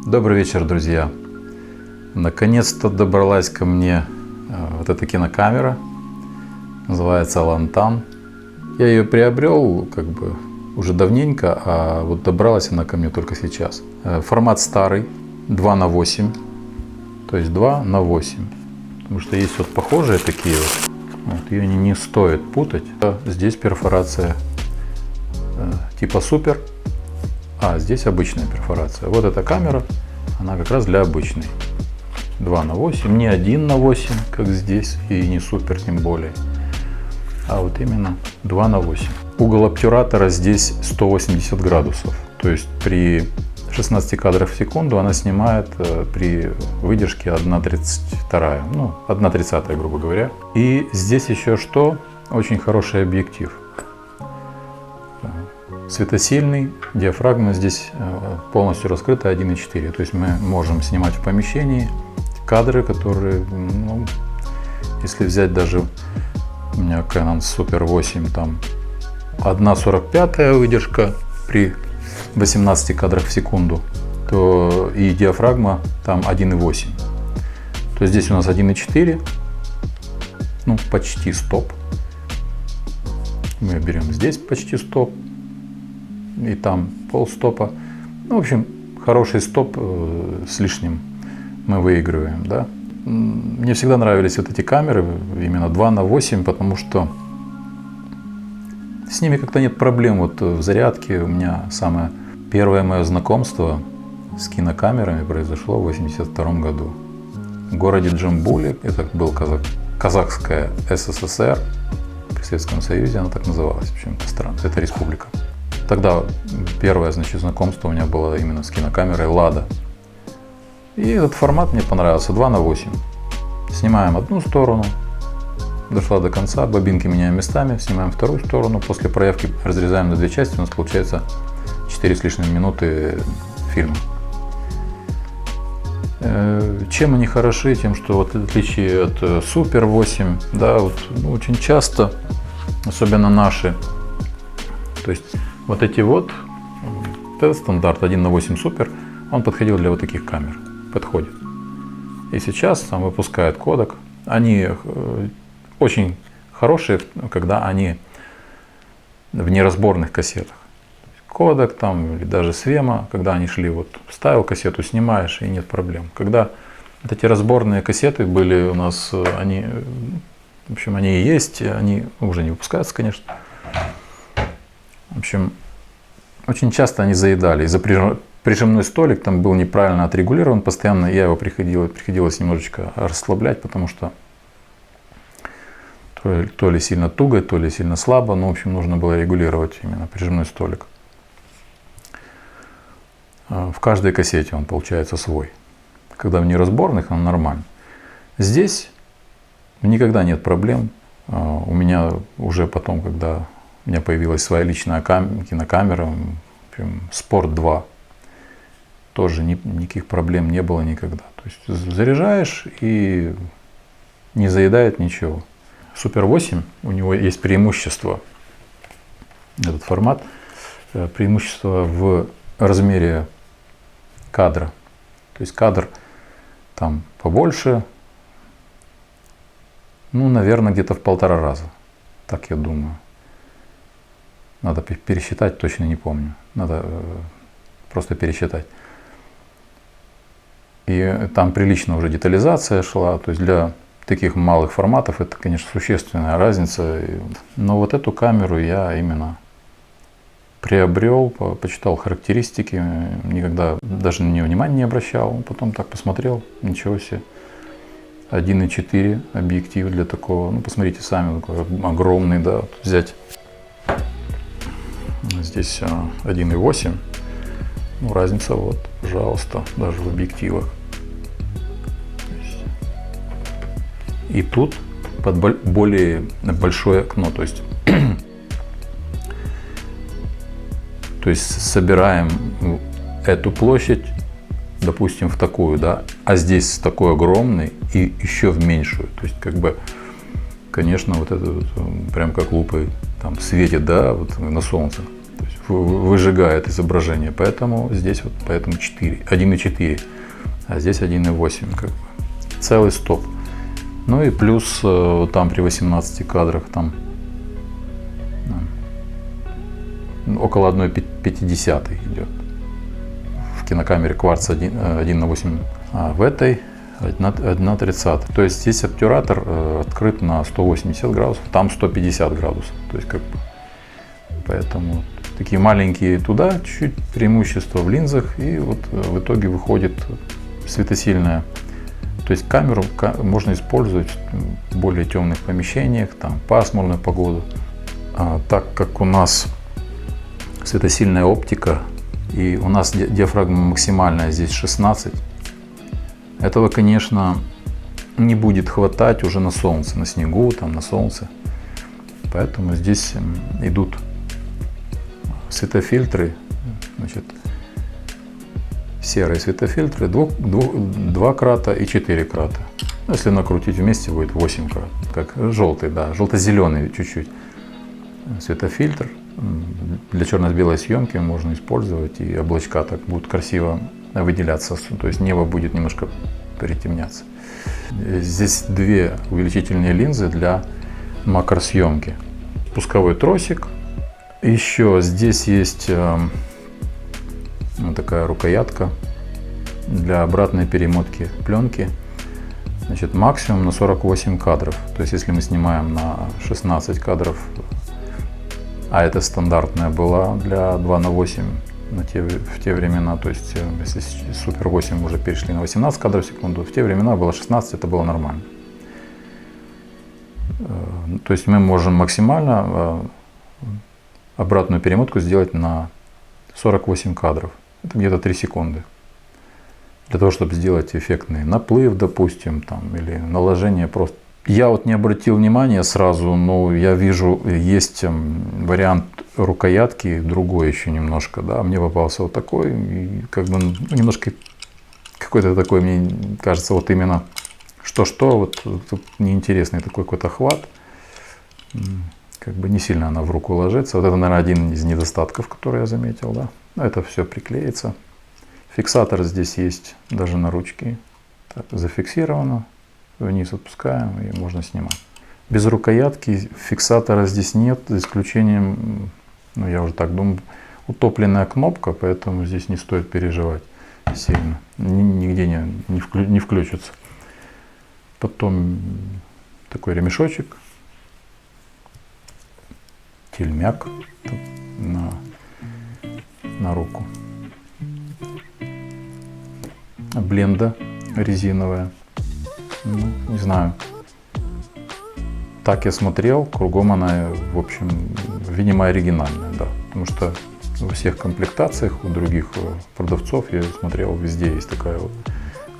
Добрый вечер, друзья! Наконец-то добралась ко мне вот эта кинокамера, называется Лантан. Я ее приобрел уже давненько, а вот добралась она ко мне только сейчас. Формат старый, 2:8, то есть 2:8, потому что есть вот похожие такие вот ее не стоит путать. Здесь перфорация типа супер, а здесь обычная перфорация. Вот эта камера, она как раз для обычной. 2:8, не 1:8, как здесь, и не супер тем более, а вот именно 2:8. Угол обтюратора здесь 180 градусов, то есть при 16 кадрах в секунду она снимает при выдержке 1:32, ну 1:30, грубо говоря. И здесь еще что? Очень хороший объектив. Светосильный, диафрагма здесь полностью раскрыта 1:4, то есть мы можем снимать в помещении кадры, которые, если взять даже у меня Canon Super 8, там 1:45 выдержка при 18 кадрах в секунду, то и диафрагма там 1:8, то здесь у нас 1:4, почти стоп. Мы берем здесь почти стоп, и там полстопа. В общем, хороший стоп с лишним мы выигрываем, да. Мне всегда нравились вот эти камеры, именно 2:8, потому что с ними как-то нет проблем. Вот в зарядке у меня самое первое мое знакомство с кинокамерами произошло в 1982 году. В городе Джамбуле, это был Казахская СССР, при Советском Союзе она так называлась, почему-то странно, это республика. Тогда первое, знакомство у меня было именно с кинокамерой Lada. И этот формат мне понравился, 2:8. Снимаем одну сторону, дошла до конца, бобинки меняем местами, снимаем вторую сторону, после проявки разрезаем на две части, у нас получается 4 с лишним минуты фильма. Чем они хороши? Тем, что вот в отличие от Super 8, да, очень часто, особенно наши, то есть вот эти вот, этот стандарт 1:8 Super, он подходил для вот таких камер, подходит. И сейчас там выпускают кодек, они очень хорошие, когда они в неразборных кассетах. Кодек там или даже Свема, когда они шли, вот вставил кассету, снимаешь и нет проблем. Когда вот эти разборные кассеты были у нас, они, в общем, они и есть, они уже не выпускаются, конечно. В общем, очень часто они заедали. И прижимной столик там был неправильно отрегулирован, постоянно я его приходилось немножечко расслаблять, потому что то ли сильно туго, то ли сильно слабо, в общем, нужно было регулировать именно прижимной столик. В каждой кассете он получается свой. Когда в неразборных, он нормально. Здесь никогда нет проблем. У меня уже потом, когда у меня появилась своя личная кинокамера, Sport 2, тоже никаких проблем не было никогда. То есть заряжаешь и не заедает ничего. Super 8, у него есть преимущество, этот формат, преимущество в размере кадра. То есть кадр там побольше, наверное, где-то в 1,5 раза. Так я думаю. Надо пересчитать, точно не помню. Надо просто пересчитать. И там прилично уже детализация шла. То есть для таких малых форматов это, конечно, существенная разница. Но вот эту камеру я именно приобрел, почитал характеристики, никогда даже на нее внимания не обращал. Потом так посмотрел, ничего себе. 1:4 объектив для такого. Посмотрите сами, такой огромный, да, вот взять. Здесь 1:8. Разница вот, пожалуйста, даже в объективах. И тут под более большое окно, то есть собираем эту площадь, допустим, в такую, да, а здесь такой огромный и еще в меньшую. То есть конечно, вот это вот, прям как лупой там светит, да, вот на солнце. То есть выжигает изображение. Поэтому здесь вот 1,4, а здесь 1,8 как бы. Целый стоп. Ну и плюс там при 18 кадрах там около 1,50 идет. В кинокамере кварц 1/8, а в этой 1/30. То есть здесь обтюратор открыт на 180 градусов, там 150 градусов. То есть как бы, поэтому такие маленькие туда чуть-чуть преимущества в линзах, и вот в итоге выходит светосильная. То есть камеру можно использовать в более темных помещениях, там пасмурную погоду. Так как у нас светосильная оптика и у нас диафрагма максимальная здесь 16, этого, конечно, не будет хватать уже на солнце, на снегу, там на солнце. Поэтому здесь идут светофильтры, значит, серые светофильтры 2 крата и 4 крата. Если накрутить вместе, будет 8 крат. Как желтый, да, желто-зеленый чуть-чуть светофильтр. Для черно-белой съемки можно использовать, и облачка так будут красиво выделяться. То есть небо будет немножко притемняться. Здесь 2 увеличительные линзы для макросъемки. Пусковой тросик. Еще здесь есть вот такая рукоятка для обратной перемотки пленки. Значит, максимум на 48 кадров. То есть если мы снимаем на 16 кадров, а это стандартная была для 2:8 в те времена, то есть если Super 8 уже перешли на 18 кадров в секунду, в те времена было 16, это было нормально. То есть мы можем максимально обратную перемотку сделать на 48 кадров. Это где-то 3 секунды. Для того, чтобы сделать эффектный наплыв, допустим, там, или наложение просто. Я вот не обратил внимания сразу, но я вижу, есть вариант рукоятки, другой еще немножко, да, мне попался вот такой, и как бы немножко какой-то такой, мне кажется, вот именно что-что, вот тут неинтересный такой какой-то хват, как бы не сильно она в руку ложится. Вот это, наверное, один из недостатков, который я заметил, да. Это все приклеится. Фиксатор здесь есть даже на ручке, так, зафиксировано. Вниз отпускаем и можно снимать. Без рукоятки фиксатора здесь нет, за исключением, ну я уже так думаю, утопленная кнопка, поэтому здесь не стоит переживать сильно. Нигде не включится. Потом такой ремешочек, тельмяк на руку. Бленда резиновая. Ну, не знаю. Так я смотрел, кругом она, в общем, видимо, оригинальная, да. Потому что во всех комплектациях у других продавцов я смотрел, везде есть такая вот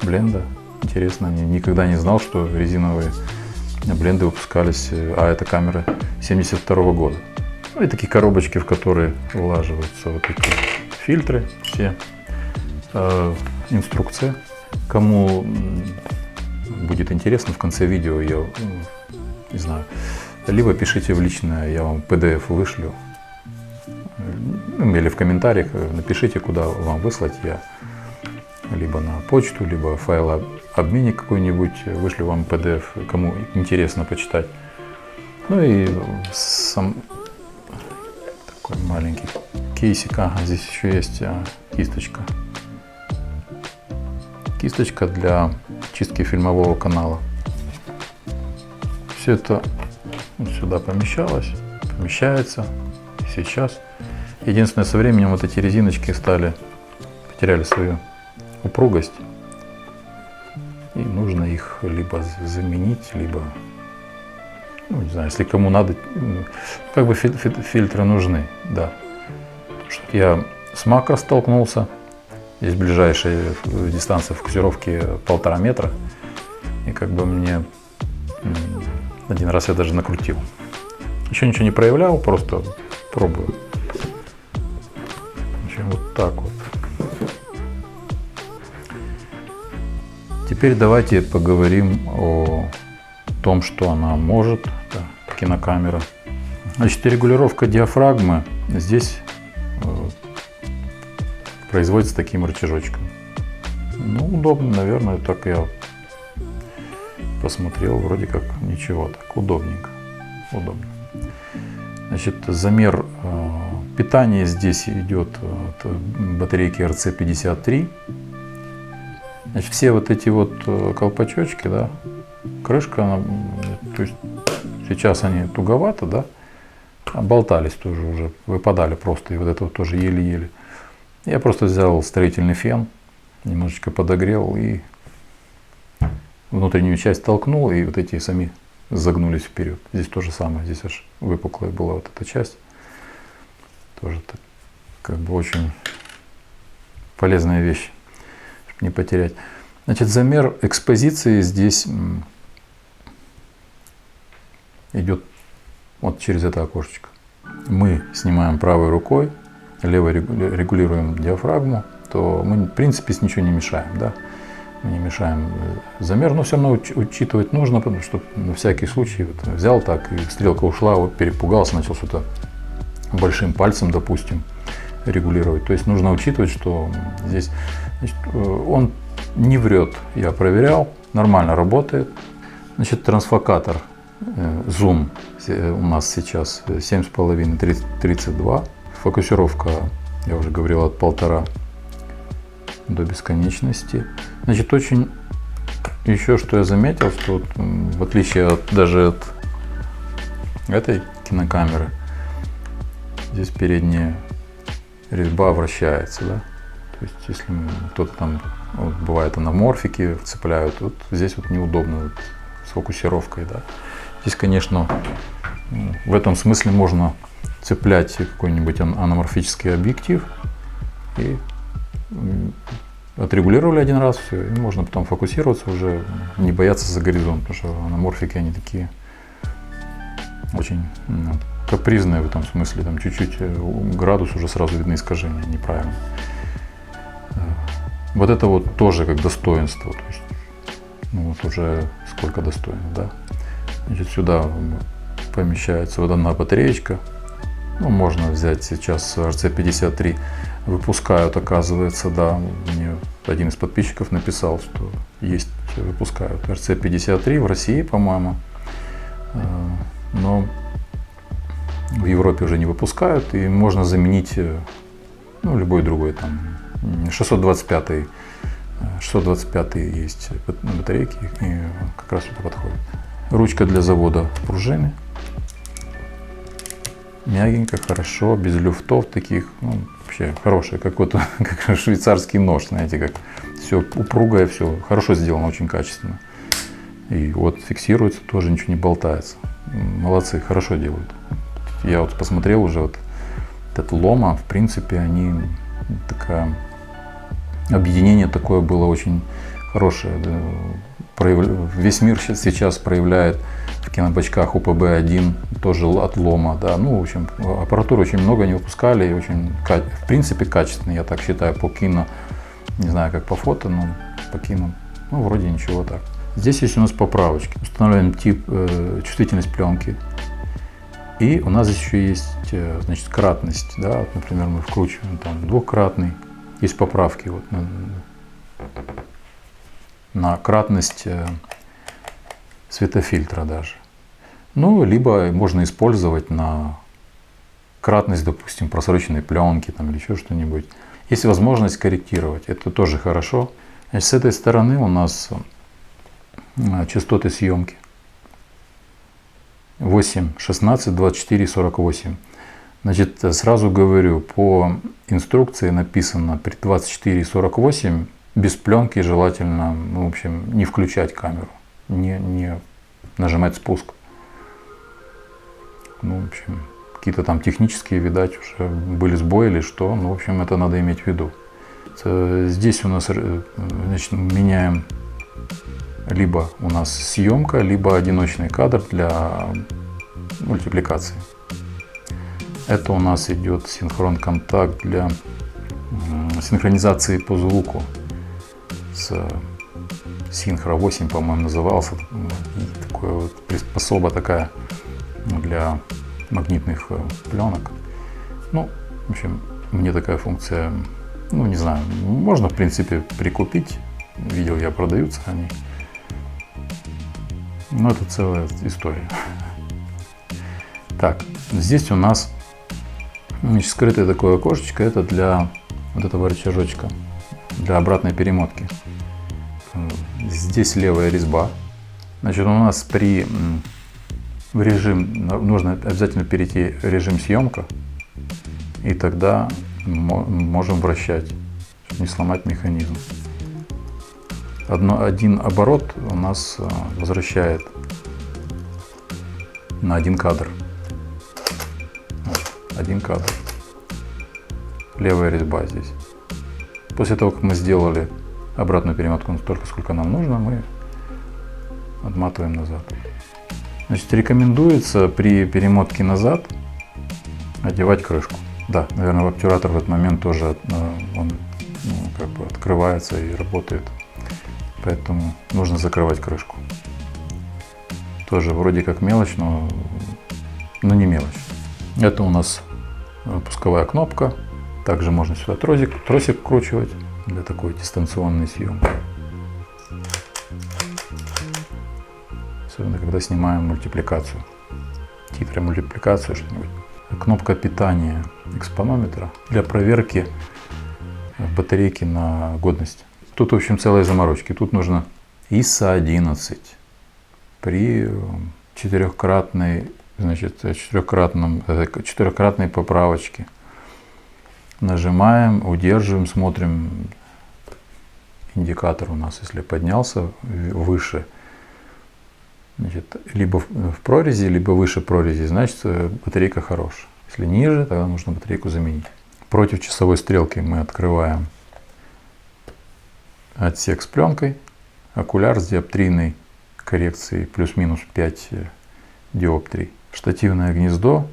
бленда. Интересно, никогда не знал, что резиновые бленды выпускались, а это камера 72 года. Ну и такие коробочки, в которые улаживаются вот такие фильтры все. Инструкция. Кому будет интересно, в конце видео я, не знаю, либо пишите в личное, я вам PDF вышлю, или в комментариях напишите, куда вам выслать, я либо на почту, либо файлообменник какой-нибудь вышлю вам PDF, кому интересно почитать. Ну и сам такой маленький кейсик, здесь еще есть кисточка. Кисточка для чистки фильмового канала. Все это сюда помещается сейчас. Единственное, со временем вот эти резиночки потеряли свою упругость. И нужно их либо заменить, либо, ну, не знаю, если кому надо, как бы фильтры нужны, да. Что я с макро столкнулся. Здесь ближайшая дистанция фокусировки 1,5 метра. И как бы мне один раз я даже накрутил. Еще ничего не проявлял, просто пробую. В общем, вот так вот. Теперь давайте поговорим о том, что она может, да, кинокамера. Значит, регулировка диафрагмы. Здесь производится таким рычажочком. Ну, удобно, наверное, так я посмотрел, вроде как ничего, так удобненько, удобно. Значит, замер питания здесь идет от батарейки RC53. Значит, все вот эти вот колпачочки, да, крышка, она, то есть сейчас они туговато, да, болтались тоже уже, выпадали просто, и вот это вот тоже еле-еле. Я просто взял строительный фен, немножечко подогрел и внутреннюю часть толкнул, и вот эти сами загнулись вперед. Здесь то же самое, здесь аж выпуклая была вот эта часть. Тоже так, как бы очень полезная вещь, чтобы не потерять. Значит, замер экспозиции здесь идет вот через это окошечко. Мы снимаем правой рукой, левой регулируем диафрагму, то мы, в принципе, с ничего не мешаем, да? Мы не мешаем замер, но все равно учитывать нужно, потому что на всякий случай вот взял так, и стрелка ушла, вот перепугался, начал что-то большим пальцем, допустим, регулировать. То есть нужно учитывать, что здесь, значит, он не врет, я проверял, нормально работает. Значит, трансфокатор зум у нас сейчас 7,5-32. Фокусировка, я уже говорил, от 1,5 до бесконечности. Значит, очень еще что я заметил, что вот, в отличие даже от этой кинокамеры, здесь передняя резьба вращается, да. То есть, если кто-то там, вот, бывает анаморфики цепляют, вот здесь вот неудобно вот, с фокусировкой, да. Здесь, конечно, в этом смысле можно цеплять какой-нибудь анаморфический объектив и отрегулировали один раз, все, и можно потом фокусироваться, уже не бояться за горизонт, потому что анаморфики, они такие очень капризные в этом смысле, там чуть-чуть градус, уже сразу видно искажения, неправильно. Вот это вот тоже как достоинство, то есть, ну вот уже сколько достоинств, да. Значит, сюда помещается вот одна батареечка, ну, можно взять сейчас RC53, выпускают, оказывается, да, мне один из подписчиков написал, что есть, выпускают RC53 в России, по-моему, но в Европе уже не выпускают, и можно заменить, ну, любой другой, там, 625 есть батарейки, и как раз сюда подходит. Ручка для завода пружины. Мягенько, хорошо, без люфтов таких, ну, вообще хорошая, как вот как швейцарский нож, знаете, как все упругое, все хорошо сделано, очень качественно. И вот фиксируется, тоже ничего не болтается. Молодцы, хорошо делают. Я вот посмотрел уже, вот это лома, в принципе, они такая, объединение такое было очень хорошее. Весь мир сейчас проявляет в кинобачках УПБ-1 тоже от лома, да. Ну, в общем, аппаратуры очень много не выпускали, и очень, в принципе, качественные, я так считаю, по кино. Не знаю, как по фото, но по кино, ну, вроде ничего так. Здесь есть у нас поправочки. Установлен тип, чувствительность пленки. И у нас здесь еще есть, значит, кратность, да. Вот, например, мы вкручиваем там двухкратный. Есть поправки вот на кратность светофильтра даже. Ну, либо можно использовать на кратность, допустим, просроченной пленки там, или еще что-нибудь. Есть возможность корректировать, это тоже хорошо. Значит, с этой стороны у нас частоты съемки 8, 16, 24, 48. Значит, сразу говорю, по инструкции написано при 24 и 48 без пленки желательно, ну, в общем, не включать камеру, не нажимать спуск. Ну, в общем, какие-то там технические, видать, уже были сбои или что. Ну, в общем, это надо иметь в виду. Здесь у нас, значит, меняем, либо у нас съемка, либо одиночный кадр для мультипликации. Это у нас идет синхрон-контакт для синхронизации по звуку. С Synchro 8, по-моему, назывался. И такая вот приспособа такая для магнитных пленок. Ну, в общем, мне такая функция, ну не знаю, можно в принципе прикупить. Видел я, продаются они. Но это целая история. Так, здесь у нас, значит, скрытое такое окошечко. Это для вот этого рычажочка, для обратной перемотки. Здесь левая резьба. Значит, у нас в режим, нужно обязательно перейти в режим съемка. И тогда можем вращать, чтобы не сломать механизм. Один оборот у нас возвращает на один кадр. Один кадр. Левая резьба здесь. После того, как мы сделали обратную перемотку столько, сколько нам нужно, мы отматываем назад. Значит, рекомендуется при перемотке назад одевать крышку. Да, наверное, обтюратор в этот момент тоже он как бы открывается и работает. Поэтому нужно закрывать крышку. Тоже вроде как мелочь, но не мелочь. Это у нас пусковая кнопка. Также можно сюда тросик вкручивать для такой дистанционной съемки. Особенно когда снимаем мультипликацию. Титры, мультипликацию, что-нибудь. Кнопка питания экспонометра для проверки батарейки на годность. Тут, в общем, целые заморочки. Тут нужно ISO 11 при четырехкратной поправочке. Нажимаем, удерживаем, смотрим. Индикатор у нас, если поднялся выше, значит, либо в прорези, либо выше прорези, значит, батарейка хорошая. Если ниже, тогда нужно батарейку заменить. Против часовой стрелки мы открываем отсек с пленкой, окуляр с диоптрийной коррекцией плюс-минус 5 диоптрий, штативное гнездо,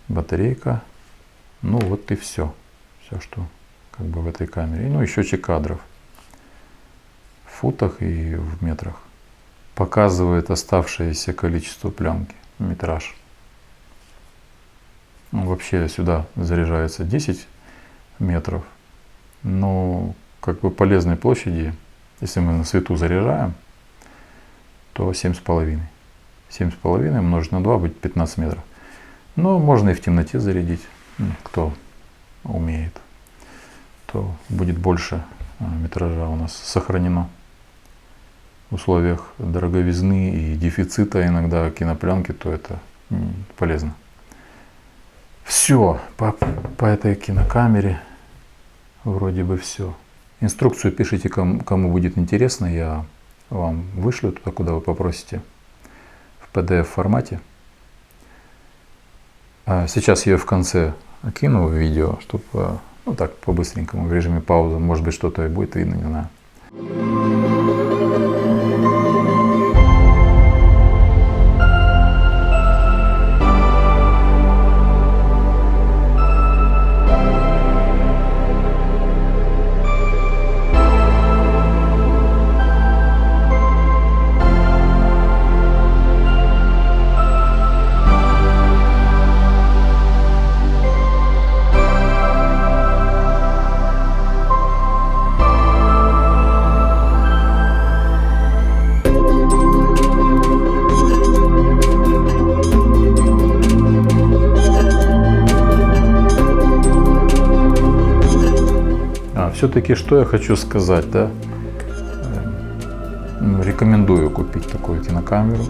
батарейка. Ну вот и все. Все, что как бы в этой камере. Ну и счетчик кадров в футах и в метрах. Показывает оставшееся количество пленки, метраж. Ну, вообще сюда заряжается 10 метров. Но как бы полезной площади, если мы на свету заряжаем, то 7,5. 7,5 умножить на 2 будет 15 метров. Но можно и в темноте зарядить. Кто умеет, то будет больше метража у нас сохранено. В условиях дороговизны и дефицита иногда кинопленки, то это полезно. Все по этой кинокамере вроде бы все. Инструкцию пишите, кому будет интересно, я вам вышлю туда, куда вы попросите, в PDF формате. Сейчас я в конце кину видео, чтобы, ну так, по-быстренькому, в режиме паузы, может быть, что-то и будет видно, не знаю. Все-таки что я хочу сказать, да? Рекомендую купить такую кинокамеру.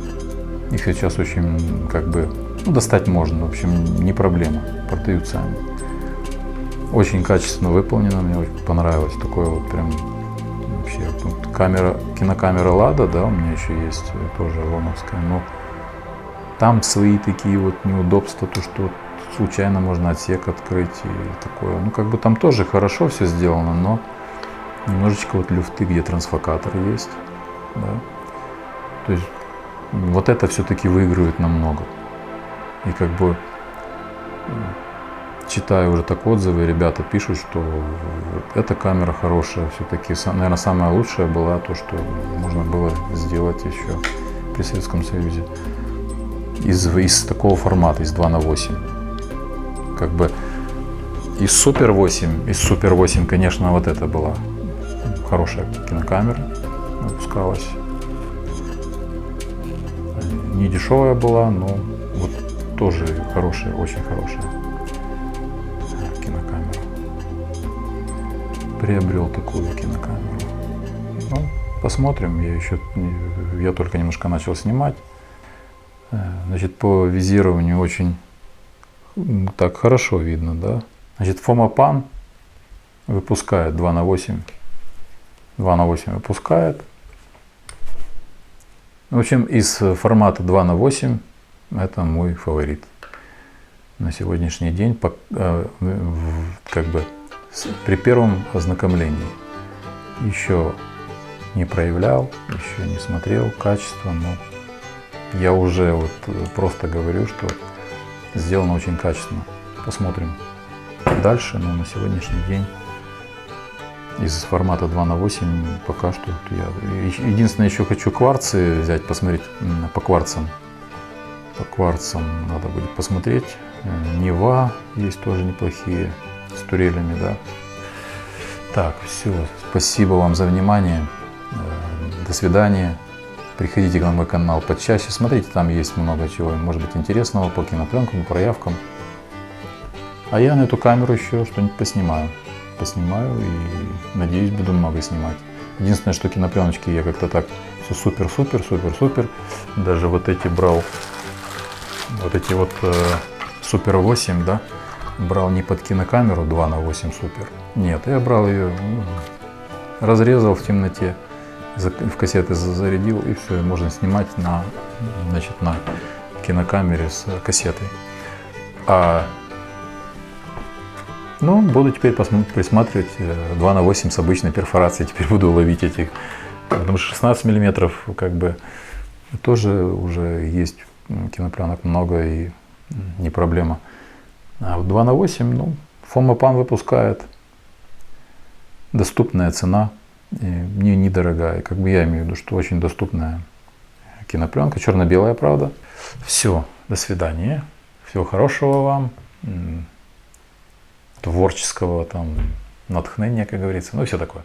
Их сейчас очень, как бы, достать можно, в общем, не проблема, продаются они. Очень качественно выполнено, мне очень понравилось, такое вот прям вообще. Вот кинокамера Lada, да, у меня еще есть, тоже лоновская, но там свои такие вот неудобства, то что случайно можно отсек открыть и такое. Ну, как бы там тоже хорошо все сделано, но немножечко вот люфты, где трансфокатор есть. Да? То есть вот это все-таки выигрывает намного. И как бы читаю уже так отзывы, ребята пишут, что эта камера хорошая. Все-таки, наверное, самая лучшая была то, что можно было сделать еще при Советском Союзе. Из такого формата, из 2:8. Как бы из Супер 8, конечно, вот это была хорошая кинокамера, выпускалась. Не дешевая была, но вот тоже хорошая, очень хорошая кинокамера. Приобрел такую кинокамеру. Ну, посмотрим, я только немножко начал снимать. Значит, по визированию очень так хорошо видно, да. Значит, Фомапан выпускает 2:8. 2:8 выпускает. В общем, из формата 2:8 это мой фаворит на сегодняшний день, как бы при первом ознакомлении. Еще не проявлял, еще не смотрел качество, но я уже вот просто говорю, что сделано очень качественно. Посмотрим дальше, но на сегодняшний день из формата 2:8 пока что я... Единственное, еще хочу кварцы взять, посмотреть по кварцам. По кварцам надо будет посмотреть. Нева есть тоже неплохие, с турелями, да. Так, все. Спасибо вам за внимание. До свидания. Приходите на мой канал почаще. Смотрите, там есть много чего, может быть, интересного по кинопленкам, по проявкам. А я на эту камеру еще что-нибудь поснимаю и надеюсь, буду много снимать. Единственное, что кинопленочки я как-то так все супер. Даже вот эти брал, вот эти вот Супер 8, да, брал не под кинокамеру 2:8 супер. Нет, я брал ее, разрезал в темноте, в кассеты зарядил, и все, можно снимать на кинокамере с кассетой. Ну, буду теперь присматривать 2:8 с обычной перфорацией. Теперь буду ловить этих. Потому что 16 миллиметров как бы тоже уже есть кинопленок много и не проблема. А вот 2:8, ну, Фомапан выпускает. Доступная цена. И мне недорогая. Как бы я имею в виду, что очень доступная кинопленка. Черно-белая, правда. Все, до свидания. Всего хорошего вам. Творческого там натхнения, как говорится, ну и все такое.